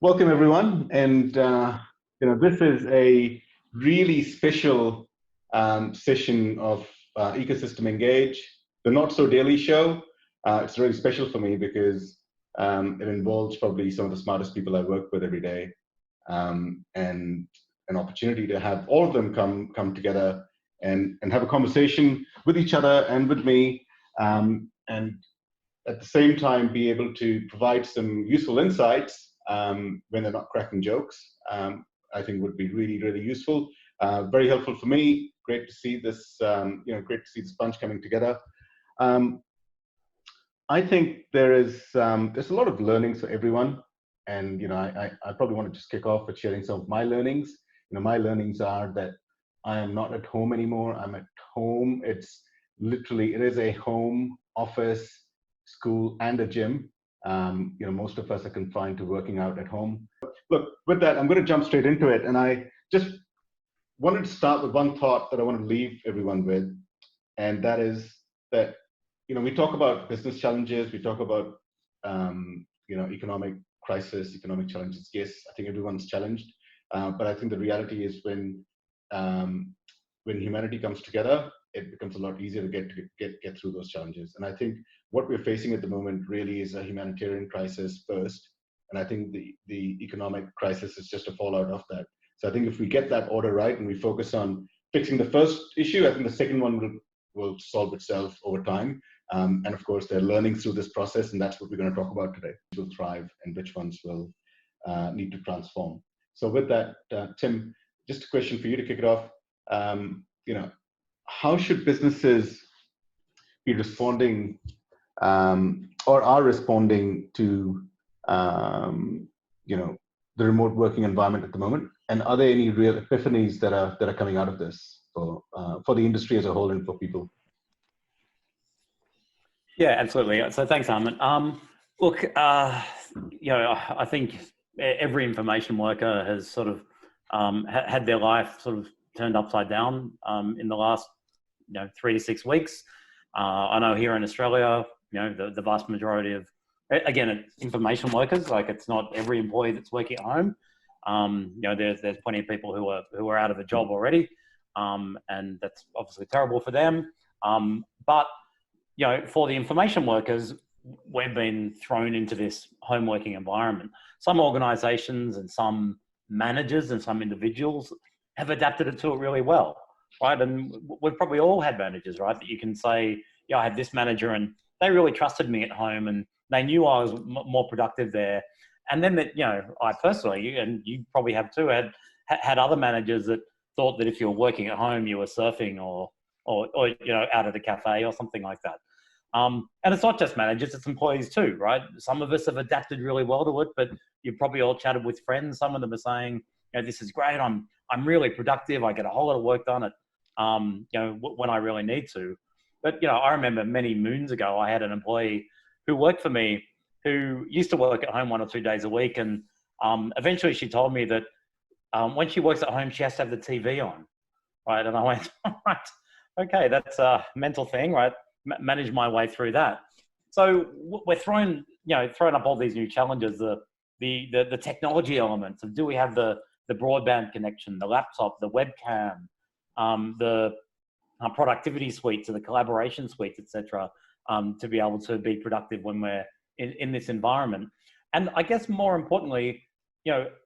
Welcome everyone, and this is a really special session of Ecosystem Engage, the not so daily show. It's really special for me because it involves probably some of the smartest people I work with every day, and an opportunity to have all of them come together and have a conversation with each other and with me, and at the same time be able to provide some useful insights when they're not cracking jokes. I think would be really, really useful. Very helpful for me. Great to see this, great to see this bunch coming together. I think there's a lot of learnings for everyone, and I probably want to just kick off with sharing some of my learnings. My learnings are that I am not at home anymore. I'm at home. It is a home office, school, and a gym. Most of us are confined to working out at home. Look, with that, I'm going to jump straight into it. And I just wanted to start with one thought that I want to leave everyone with. And that is that, we talk about business challenges, we talk about, economic crisis, economic challenges. Yes, I think everyone's challenged. But I think the reality is when humanity comes together, it becomes a lot easier to get through those challenges. And I think what we're facing at the moment really is a humanitarian crisis first, and I think the economic crisis is just a fallout of that. So I think if we get that order right and we focus on fixing the first issue, I think the second one will solve itself over time. And of course, there are learnings through this process, and that's what we're going to talk about today. Which will thrive and which ones will need to transform. So with that, Tim, just a question for you to kick it off. How should businesses be responding or are responding to the remote working environment at the moment? And are there any real epiphanies that are coming out of this for the industry as a whole and for people? Yeah, absolutely. So thanks, Amit. Look, I think every information worker has sort of had their life sort of turned upside down in the last 3 to 6 weeks. I know here in Australia, the vast majority of, again, information workers, like it's not every employee that's working at home. There's plenty of people who are out of a job already, and that's obviously terrible for them. But for the information workers, we've been thrown into this home working environment. Some organisations and some managers and some individuals have adapted to it really well, right? And we've probably all had managers, right? That you can say, I had this manager and they really trusted me at home and they knew I was more productive there. And then I personally, and you probably have too, had other managers that thought that if you were working at home, you were surfing or out at a cafe or something like that. And it's not just managers, it's employees too, right? Some of us have adapted really well to it, but you've probably all chatted with friends. Some of them are saying, this is great. I'm really productive. I get a whole lot of work done at, when I really need to. But, I remember many moons ago, I had an employee who worked for me who used to work at home 1 or 2 days a week. And eventually she told me that when she works at home, she has to have the TV on, right? And I went, all right, okay, that's a mental thing, right? Manage my way through that. So we're thrown up all these new challenges, the technology elements of, do we have the broadband connection, the laptop, the webcam, the productivity suites, the collaboration suites, etc., to be able to be productive when we're in this environment. And I guess more importantly,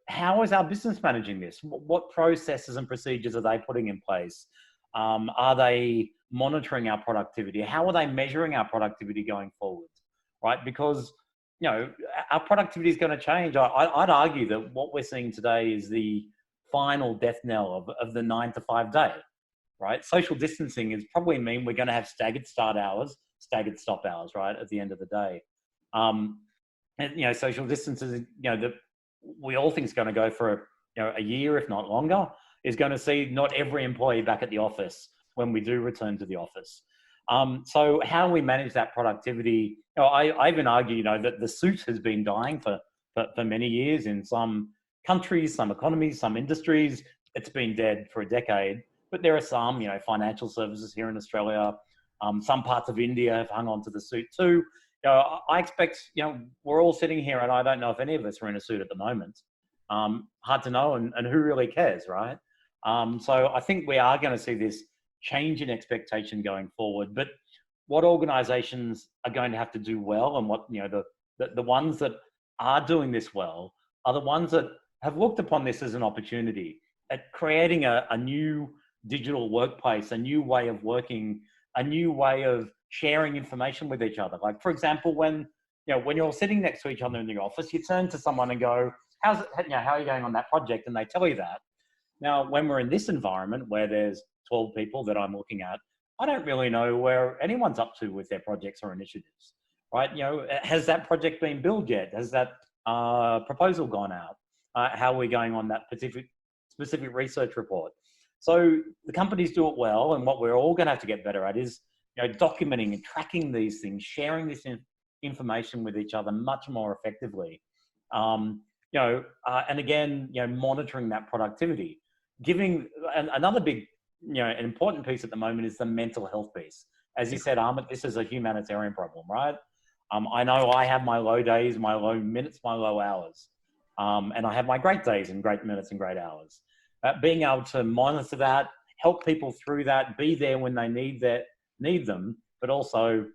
how is our business managing this? What processes and procedures are they putting in place? Are they monitoring our productivity? How are they measuring our productivity going forward? Right? Because our productivity is going to change. I'd argue that what we're seeing today is the final death knell of the 9 to 5 day. Right? Social distancing is probably mean we're going to have staggered start hours, staggered stop hours, right, at the end of the day. And social distancing, that we all think is going to go for a year, if not longer, is going to see not every employee back at the office when we do return to the office. So how we manage that productivity, I even argue, that the suit has been dying for many years in some countries, some economies, some industries. It's been dead for a decade. But there are some, financial services here in Australia. Some parts of India have hung on to the suit too. I expect, we're all sitting here and I don't know if any of us are in a suit at the moment. Hard to know, and who really cares, right? So I think we are going to see this change in expectation going forward. But what organizations are going to have to do well, and what, the ones that are doing this well are the ones that have looked upon this as an opportunity at creating a new digital workplace, a new way of working, a new way of sharing information with each other. Like, for example, when you're sitting next to each other in the office, you turn to someone and go, how are you going on that project? And they tell you that. Now, when we're in this environment where there's 12 people that I'm looking at, I don't really know where anyone's up to with their projects or initiatives, right? Has that project been billed yet? Has that proposal gone out? How are we going on that specific research report? So the companies do it well, and what we're all going to have to get better at is documenting and tracking these things, sharing this information with each other much more effectively. And again, monitoring that productivity. Giving another big, an important piece at the moment is the mental health piece. As you said, Amit, this is a humanitarian problem, right? I know I have my low days, my low minutes, my low hours. And I have my great days and great minutes and great hours. Being able to monitor that, help people through that, be there when they need them, but also,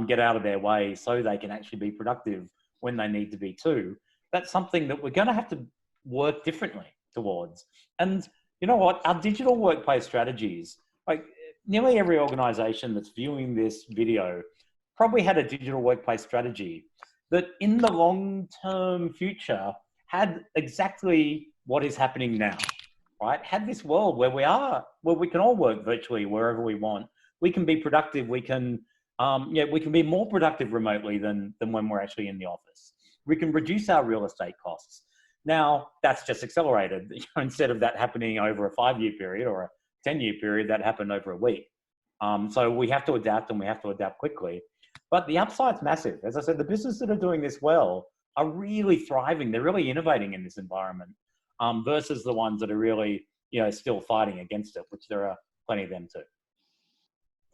get out of their way so they can actually be productive when they need to be too. That's something that we're going to have to work differently towards. And you know what? Our digital workplace strategies, like nearly every organization that's viewing this video probably had a digital workplace strategy that in the long-term future had exactly what is happening now, right? Had this world where we can all work virtually wherever we want. We can be productive. We can be more productive remotely than when we're actually in the office. We can reduce our real estate costs. Now, that's just accelerated. Instead of that happening over a 5-year period or a 10-year period, that happened over a week. So we have to adapt, and we have to adapt quickly. But the upside's massive. As I said, the businesses that are doing this well are really thriving. They're really innovating in this environment, versus the ones that are really, still fighting against it, which there are plenty of them too.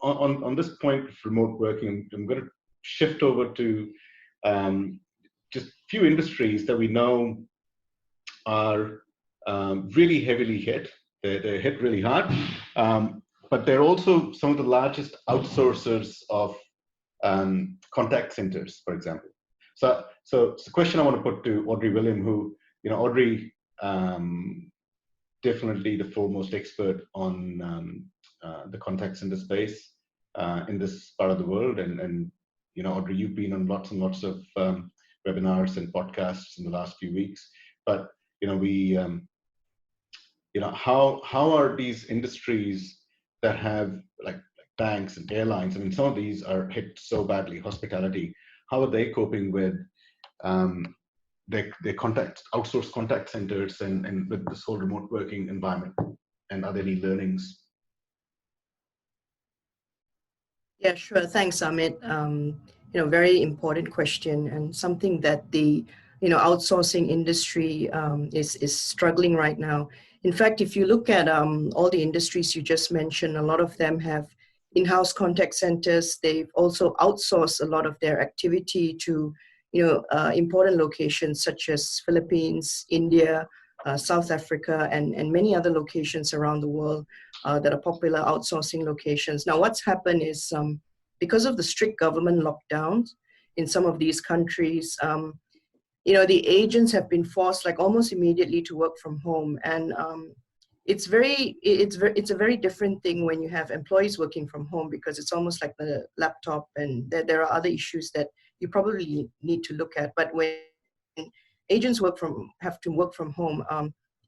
On this point of remote working, I'm going to shift over to just a few industries that we know are really heavily hit. They're hit really hard, but they're also some of the largest outsourcers of contact centers, for example. So it's a question I want to put to Audrey William, who, Audrey, definitely the foremost expert on the contact center space in this part of the world. And Audrey, you've been on lots and lots of webinars and podcasts in the last few weeks. But how are these industries that have like banks and airlines? I mean, some of these are hit so badly. Hospitality. How are they coping with their outsourced contact centers and with this whole remote working environment? And are there any learnings? Yeah, sure. Thanks, Amit. Very important question, and something that the outsourcing industry is struggling right now. In fact, if you look at all the industries you just mentioned, a lot of them have in-house contact centers. They've also outsourced a lot of their activity to important locations such as Philippines, India, South Africa, and many other locations around the world that are popular outsourcing locations. Now, what's happened is because of the strict government lockdowns in some of these countries, the agents have been forced like almost immediately to work from home, and it's a very different thing when you have employees working from home, because it's almost like the laptop, and there are other issues that you probably need to look at. But when agents have to work from home,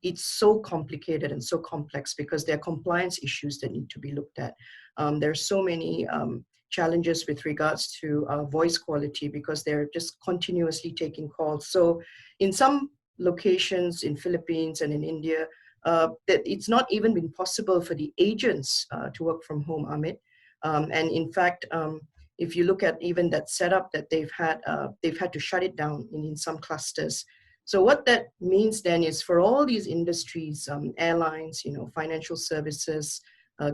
it's so complicated and so complex because there are compliance issues that need to be looked at. There are so many challenges with regards to voice quality because they're just continuously taking calls. So in some locations in Philippines and in India, that it's not even been possible for the agents to work from home, Amit. And in fact, if you look at even that setup that they've had to shut it down in some clusters. So what that means then is for all these industries, airlines, financial services,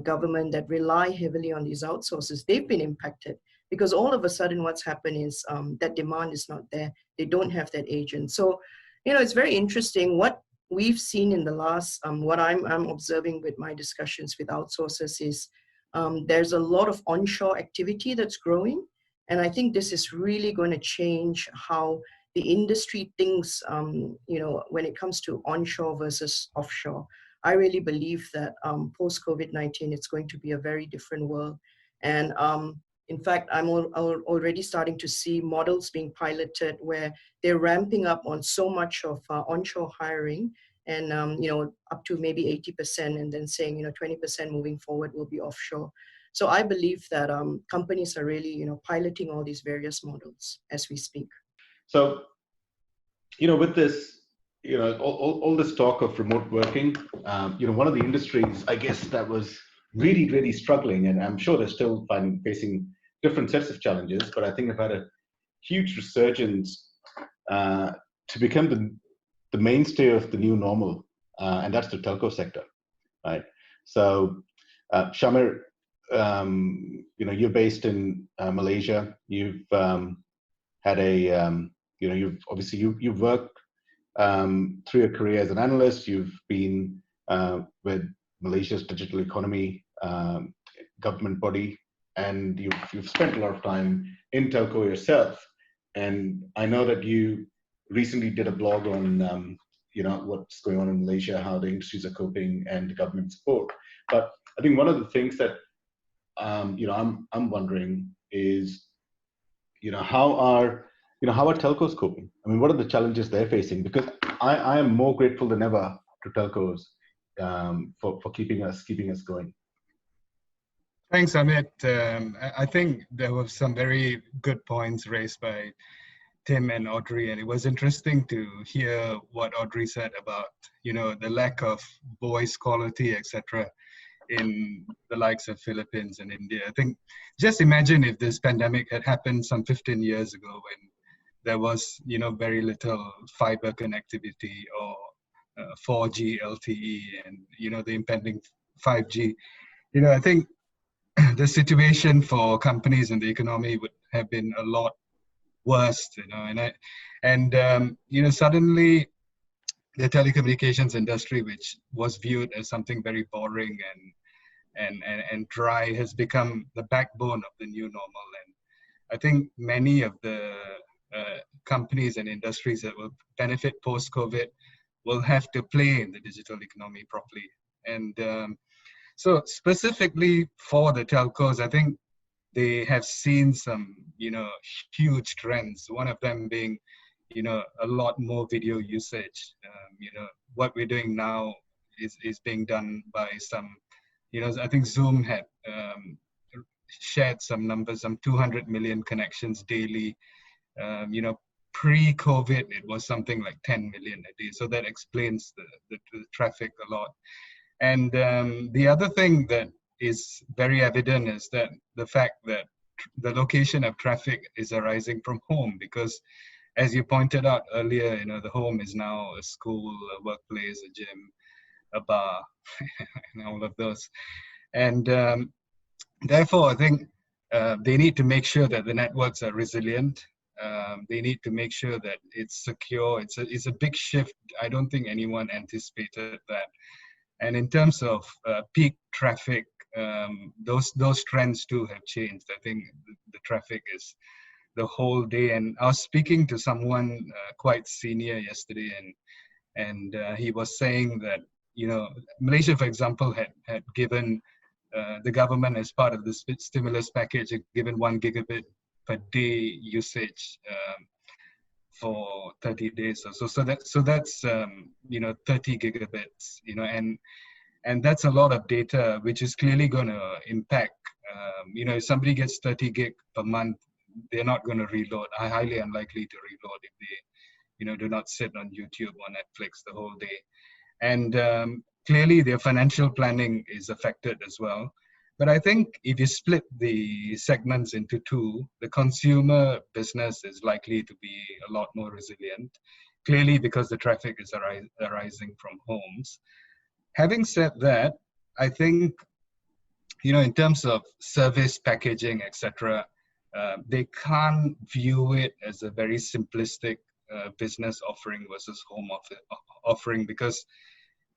government that rely heavily on these outsources, they've been impacted because all of a sudden what's happened is that demand is not there. They don't have that agent. So, it's very interesting what we've seen in the last, what I'm observing with my discussions with outsourcers is there's a lot of onshore activity that's growing. And I think this is really going to change how the industry thinks, when it comes to onshore versus offshore. I really believe that post-COVID-19, it's going to be a very different world. And in fact, I'm already starting to see models being piloted where they're ramping up on so much of onshore hiring and, up to maybe 80% and then saying, 20% moving forward will be offshore. So I believe that companies are really, piloting all these various models as we speak. So, with this, all this talk of remote working, one of the industries, I guess, that was really, really struggling, and I'm sure they're still facing different sets of challenges, but I think they've had a huge resurgence to become the mainstay of the new normal, and that's the telco sector, right? So, Shamir, you're based in Malaysia. You've had a, you've worked through your career as an analyst. You've been with Malaysia's digital economy government body, and you've spent a lot of time in telco yourself. And I know that you recently did a blog on what's going on in Malaysia, how the industries are coping, and the government support. But I think one of the things that I'm wondering is how are telcos coping? I mean, what are the challenges they're facing? Because I am more grateful than ever to telcos for keeping us going. Thanks, Amit. I think there were some very good points raised by Tim and Audrey, and it was interesting to hear what Audrey said about the lack of voice quality, etc., in the likes of Philippines and India. I think just imagine if this pandemic had happened some 15 years ago when there was very little fiber connectivity or 4G LTE and the impending 5G. I think the situation for companies and the economy would have been a lot worse, suddenly the telecommunications industry, which was viewed as something very boring and dry, has become the backbone of the new normal. And I think many of the companies and industries that will benefit post-COVID will have to play in the digital economy properly. And so specifically for the telcos, I think they have seen some, huge trends. One of them being, a lot more video usage. What we're doing now is being done by some, I think Zoom had shared some numbers, some 200 million connections daily. Pre-COVID, it was something like 10 million a day. So that explains the traffic a lot. And the other thing that is very evident is that the fact that the location of traffic is arising from home, because as you pointed out earlier, the home is now a school, a workplace, a gym, a bar, and all of those. And therefore, I think they need to make sure that the networks are resilient. They need to make sure that it's secure. It's a big shift. I don't think anyone anticipated that. And in terms of peak traffic, those trends too have changed. I think the traffic is the whole day. And I was speaking to someone quite senior yesterday, and he was saying that Malaysia, for example, had given the government, as part of the stimulus package, had given 1 gigabit per day usage for 30 days or so. So that's 30 gigabits, and that's a lot of data, which is clearly going to impact. If somebody gets 30 gig per month, they're not going to reload. Are highly unlikely to reload if they, do not sit on YouTube or Netflix the whole day. And clearly, their financial planning is affected as well. But I think if you split the segments into two, the consumer business is likely to be a lot more resilient, clearly because the traffic is arising from homes. Having said that, I think, in terms of service packaging, etc., they can't view it as a very simplistic business offering versus home offering, because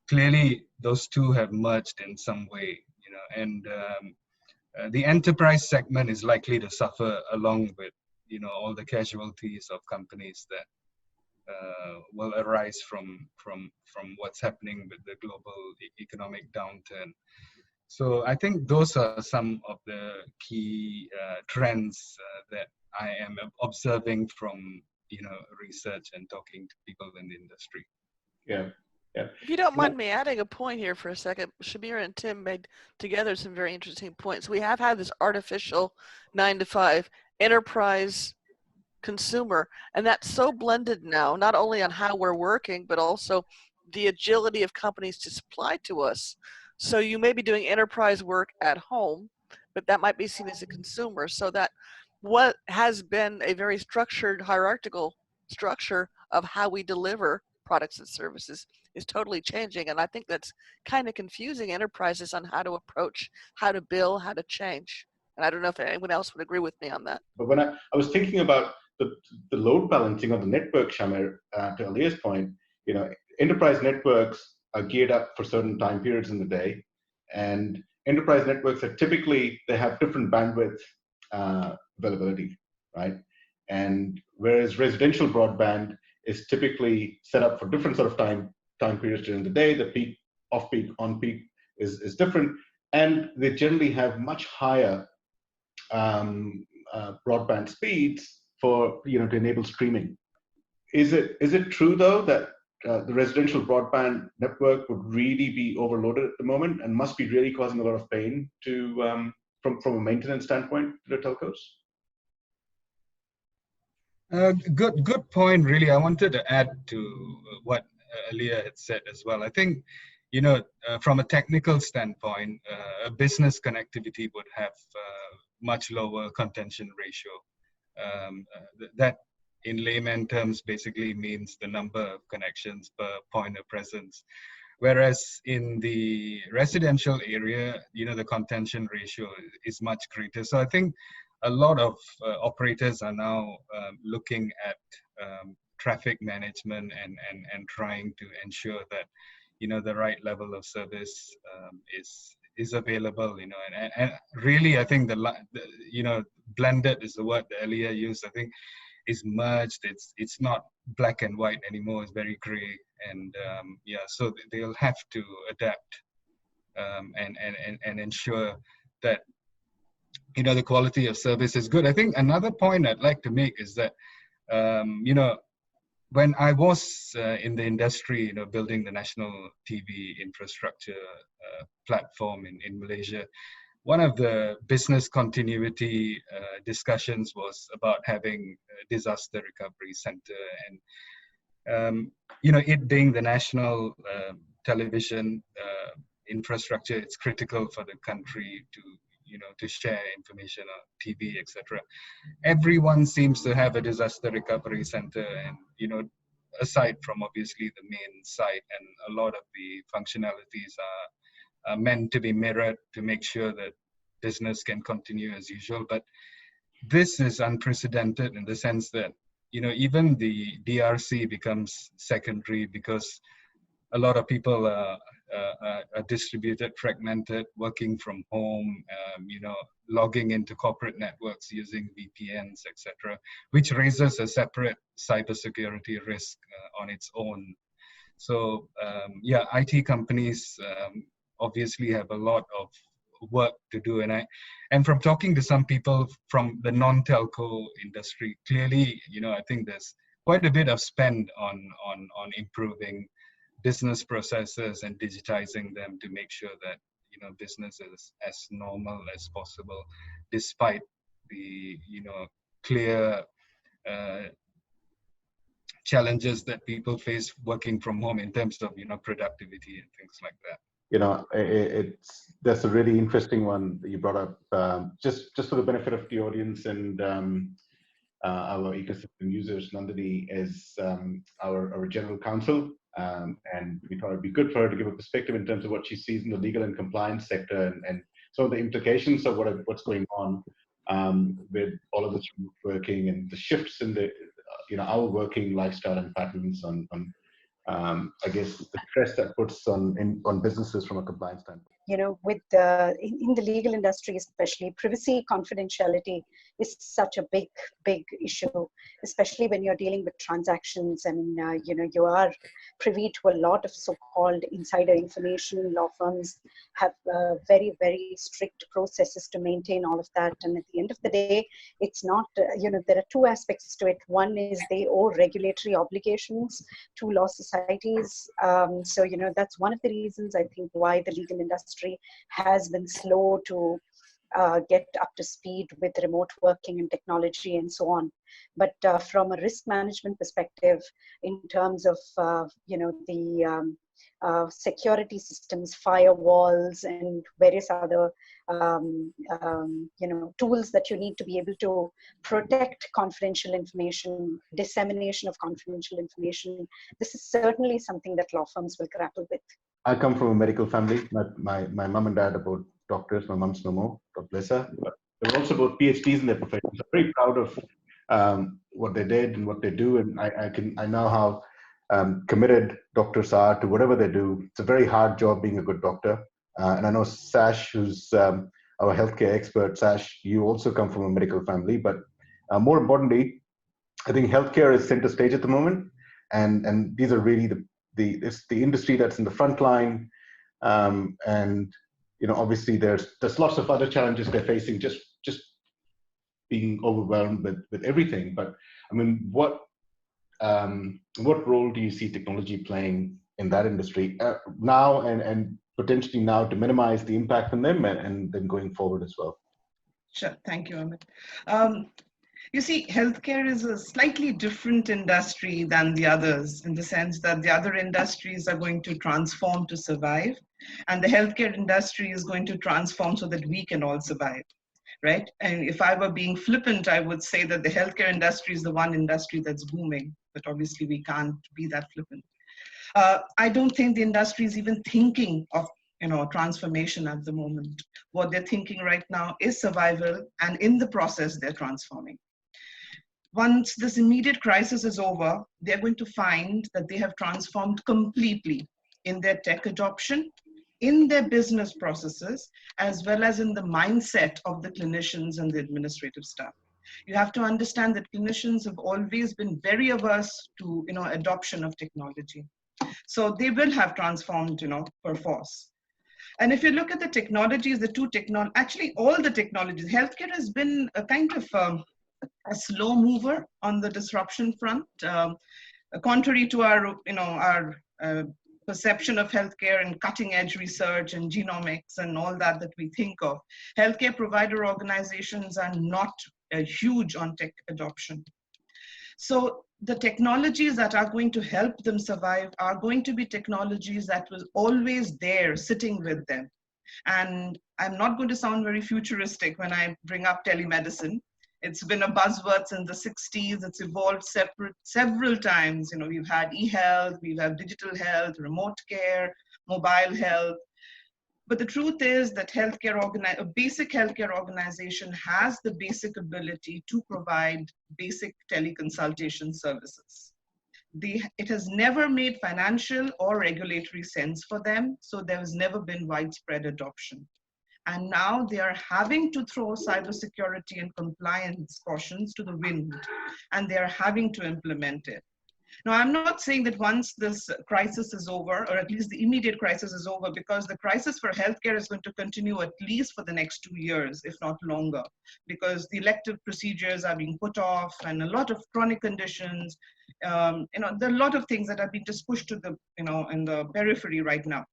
clearly those two have merged in some way, and the enterprise segment is likely to suffer along with, all the casualties of companies that will arise from what's happening with the global economic downturn. So I think those are some of the key trends that I am observing from research and talking to people in the industry. Yeah. Yeah. If you don't mind me adding a point here for a second, Shamir and Tim made together some very interesting points. We have had this artificial 9-to-5 enterprise consumer, and that's so blended now, not only on how we're working, but also the agility of companies to supply to us. So you may be doing enterprise work at home, but that might be seen as a consumer. So that what has been a very structured hierarchical structure of how we deliver products and services is totally changing. And I think that's kind of confusing enterprises on how to approach, how to bill, how to change. And I don't know if anyone else would agree with me on that. But when I was thinking about the load balancing of the network, Shamir, to Alia's point, enterprise networks are geared up for certain time periods in the day, and enterprise networks are typically, they have different bandwidth availability, right? And whereas residential broadband is typically set up for different sort of time periods during the day, the peak, off peak, on peak is different, and they generally have much higher broadband speeds for to enable streaming. Is it true though that the residential broadband network would really be overloaded at the moment and must be really causing a lot of pain to from a maintenance standpoint to the telcos? Good point. Really, I wanted to add to what Alia had said as well. I think, from a technical standpoint, a business connectivity would have much lower contention ratio. That, in layman terms, basically means the number of connections per point of presence. Whereas in the residential area, the contention ratio is much greater. So I think a lot of operators are now looking at traffic management and trying to ensure that the right level of service is available. And really, I think the blended is the word that Elia used. I think is merged. It's not black and white anymore. It's very gray, and so they'll have to adapt and ensure that the quality of service is good. I think another point I'd like to make is that when I was in the industry, building the national TV infrastructure platform in Malaysia, one of the business continuity discussions was about having a disaster recovery center, and it being the national television infrastructure, it's critical for the country to share information on TV, etc. Everyone seems to have a disaster recovery center, and aside from obviously the main site, and a lot of the functionalities are meant to be mirrored to make sure that business can continue as usual. But this is unprecedented in the sense that even the DRC becomes secondary, because a lot of people are distributed, fragmented, working from home, logging into corporate networks using VPNs, etc., which raises a separate cybersecurity risk on its own. So IT companies obviously have a lot of work to do, and from talking to some people from the non-telco industry, clearly I think there's quite a bit of spend on improving business processes and digitizing them to make sure that business is as normal as possible, despite the clear challenges that people face working from home in terms of productivity and things like that. That's a really interesting one that you brought up. Just for the benefit of the audience and our ecosystem users, Nandini is our general counsel, and we thought it'd be good for her to give a perspective in terms of what she sees in the legal and compliance sector, and some of the implications of what's going on with all of this remote working and the shifts in the, our working lifestyle and patterns on I guess the stress that puts on businesses from a compliance standpoint. With in the legal industry, especially, privacy, confidentiality is such a big issue, especially when you're dealing with transactions and, you are privy to a lot of so-called insider information. Law firms have very, very strict processes to maintain all of that. And at the end of the day, it's not, there are two aspects to it. One is they owe regulatory obligations to law societies. So, that's one of the reasons I think why the legal industry has been slow to get up to speed with remote working and technology and so on. But from a risk management perspective, in terms of the security systems, firewalls, and various other tools that you need to be able to protect confidential information, dissemination of confidential information, this is certainly something that law firms will grapple with. I come from a medical family. My mom and dad are both doctors. My mom's no more, God bless her. But they were also both PhDs in their profession. So I'm very proud of what they did and what they do. And I know how committed doctors are to whatever they do. It's a very hard job being a good doctor. And I know Sash, who's our healthcare expert. Sash, you also come from a medical family. But more importantly, I think healthcare is center stage at the moment. And these are really it's the industry that's in the front line, and obviously there's lots of other challenges they're facing, just being overwhelmed with everything. But I mean, what role do you see technology playing in that industry now and potentially now to minimize the impact on them and then going forward as well? Sure, thank you, Amit. You see, healthcare is a slightly different industry than the others, in the sense that the other industries are going to transform to survive, and the healthcare industry is going to transform so that we can all survive, right? And if I were being flippant, I would say that the healthcare industry is the one industry that's booming, but obviously we can't be that flippant. I don't think the industry is even thinking of transformation at the moment. What they're thinking right now is survival, and in the process, they're transforming. Once this immediate crisis is over, they're going to find that they have transformed completely in their tech adoption, in their business processes, as well as in the mindset of the clinicians and the administrative staff. You have to understand that clinicians have always been very averse to adoption of technology. So they will have transformed per force. And if you look at the technologies, actually all the technologies, healthcare has been a kind of a slow mover on the disruption front. Contrary to our perception of healthcare and cutting edge research and genomics and all that we think of, healthcare provider organizations are not huge on tech adoption. So the technologies that are going to help them survive are going to be technologies that was always there sitting with them. And I'm not going to sound very futuristic when I bring up telemedicine. It's been a buzzword since the 60s. It's evolved several times. We've had e-health, we've had digital health, remote care, mobile health. But the truth is that a basic healthcare organization has the basic ability to provide basic teleconsultation services. It has never made financial or regulatory sense for them, so there has never been widespread adoption. And now they are having to throw cybersecurity and compliance cautions to the wind, and they are having to implement it. Now, I'm not saying that once this crisis is over, or at least the immediate crisis is over, because the crisis for healthcare is going to continue at least for the next 2 years, if not longer, because the elective procedures are being put off, and a lot of chronic conditions, there are a lot of things that are being just pushed to the, in the periphery right now.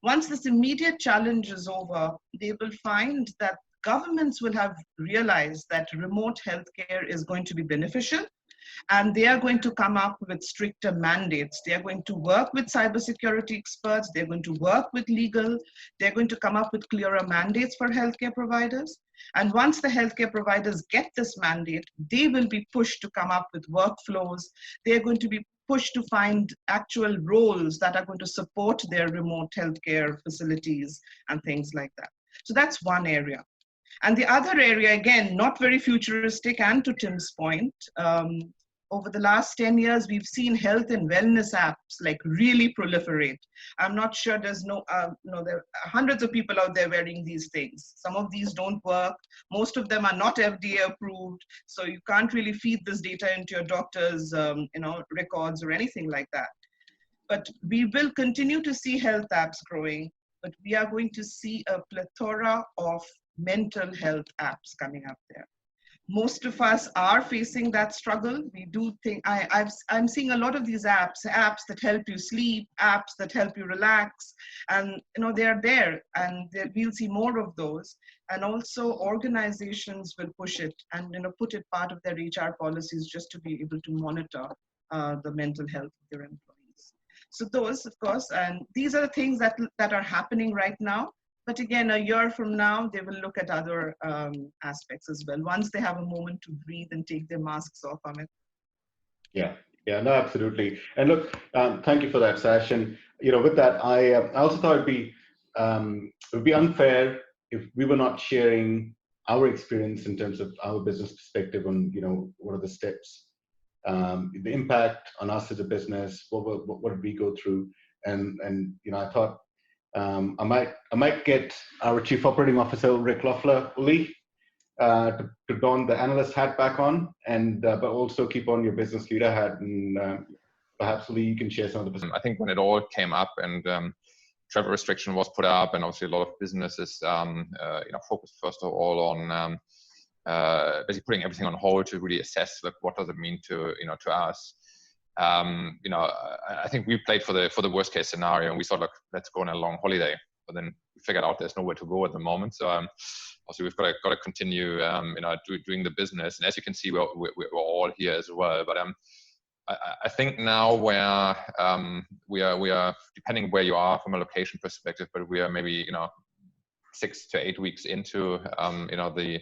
Once this immediate challenge is over, they will find that governments will have realized that remote healthcare is going to be beneficial, and they are going to come up with stricter mandates. They are going to work with cybersecurity experts. They're going to work with legal. They're going to come up with clearer mandates for healthcare providers. And once the healthcare providers get this mandate, they will be pushed to come up with workflows. They're going to be pushed to find actual roles that are going to support their remote healthcare facilities and things like that. So that's one area. And the other area, again, not very futuristic, and to Tim's point, over the last 10 years, we've seen health and wellness apps like really proliferate. I'm not sure there are hundreds of people out there wearing these things. Some of these don't work. Most of them are not FDA approved. So you can't really feed this data into your doctor's records or anything like that. But we will continue to see health apps growing, but we are going to see a plethora of mental health apps coming up there. Most of us are facing that struggle. We do think, I'm seeing a lot of these apps that help you sleep, apps that help you relax, and they're there, and we'll see more of those. And also organizations will push it and put it part of their HR policies just to be able to monitor the mental health of their employees. So those, of course, and these are the things that are happening right now. But again, a year from now, they will look at other aspects as well, once they have a moment to breathe and take their masks off, Amit. Yeah, no, absolutely. And look, thank you for that, Sash. And with that, I also thought it would be unfair if we were not sharing our experience in terms of our business perspective on what are the steps, the impact on us as a business, what did we go through, and I thought. I might get our Chief Operating Officer, Rick Loeffler-Uli, to don the analyst hat back on, and but also keep on your business leader hat, and perhaps Uli, you can share some of the business. I think when it all came up and travel restriction was put up, and obviously a lot of businesses focused first of all on basically putting everything on hold to really assess what does it mean to to us. I think we played for the worst case scenario, and we thought, look, let's go on a long holiday. But then we figured out there's nowhere to go at the moment. So also we've got to continue, doing the business. And as you can see, we're all here as well. But I think now where we are depending where you are from a location perspective, but we are maybe 6 to 8 weeks into the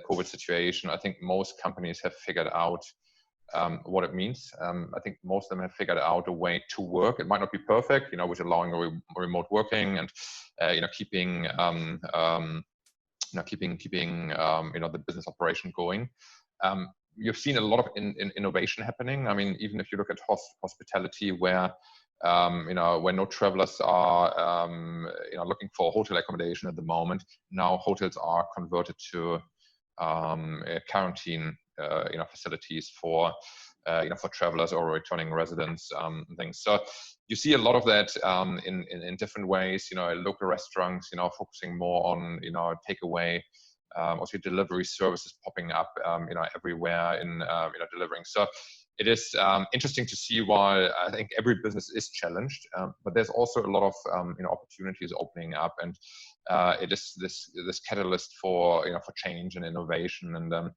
COVID situation. I think most companies have figured out what it means. I think most of them have figured out a way to work. It might not be perfect, with allowing remote working and keeping the business operation going. You've seen a lot of innovation happening. I mean, even if you look at hospitality, where no travelers are looking for hotel accommodation at the moment, now hotels are converted to quarantine facilities for travelers or returning residents, and things. So you see a lot of that in different ways. Local restaurants, focusing more on takeaway, also delivery services popping up, everywhere in delivering. So it is interesting to see why I think every business is challenged, but there's also a lot of opportunities opening up, and it is this catalyst for change and innovation. And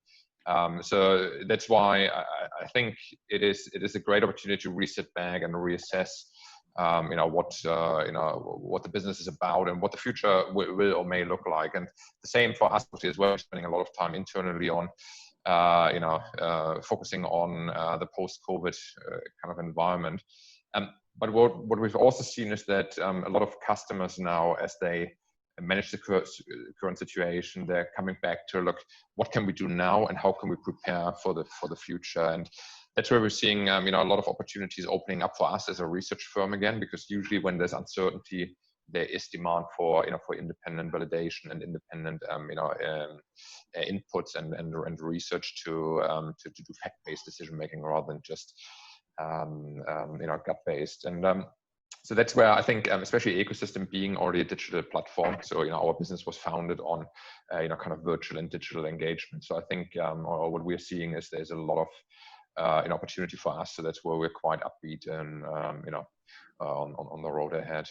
so that's why I think it is a great opportunity to really sit back and reassess what the business is about and what the future will or may look like. And the same for us as well. We're spending a lot of time internally on focusing on the post-COVID kind of environment. But what we've also seen is that a lot of customers now, as they manage the current situation, they're coming back to look, what can we do now, and how can we prepare for the future? And that's where we're seeing a lot of opportunities opening up for us as a research firm again, because usually when there's uncertainty, there is demand for for independent validation and independent inputs and research to do fact-based decision making rather than just gut-based. And so that's where I think, especially Ecosystem being already a digital platform. So our business was founded on kind of virtual and digital engagement. So I think what we're seeing is there's a lot of an opportunity for us. So that's where we're quite upbeat and on the road ahead.